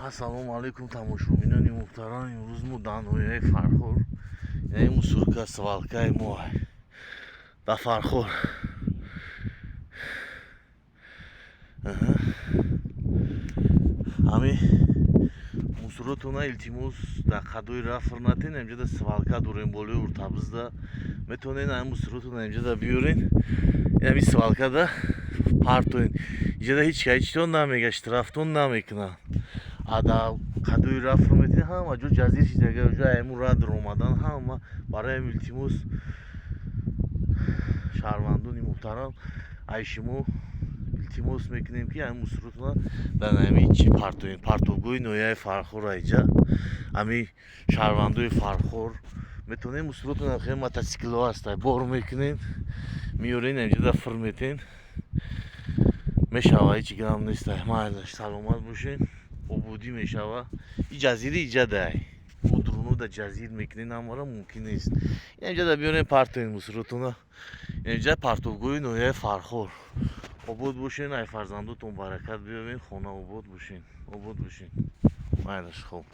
ассалому алайкум тамошобинони муҳтарам. имрӯз мо дар ноҳияи Фархор, яъне мусурка свалкаи мо дар Фархор. ҳамин мусуротона илтимос дар қадои рафр натен, инҷода свалка дорем болои уртабизда. Метавонен ҳамин мусуротона инҷода биёрен, ҳамин свалкада партоен. Инҷода ҳеҷтон намега, штрафтон намекунад. дар қадои рафр метавонен ҳама ҷо ҷазир шида, ҷо ҳамн рад омадан ҳама барои ҳамин илтимос шаҳрвандони муҳтарам аз шумо илтимос мекунем ки ҳамин мусуротона дар ҳамин чӣ партоен. Партовгоҳи ноҳияи Фархор айҷа ҳамин шаҳрвандои Фархор метавонен мусуротона хеле мотосиклҳо аста бор мекунен, меёрен инҷода фир метен, мешава, ҳеҷ гап нест. майли саломат бошен, ободӣ мешава. И ҷазири иҷадай мо дурунода ҷазир мекунем, ҳамаро мумкин нест. Инҷода биёрен партоен мусуротона. Инҷа партовгоҳи ноҳияи Фархор. обод бошен, ай фарзандотон баракат биёрен, хона обод бошен, обод бошен. Майлаш хуб.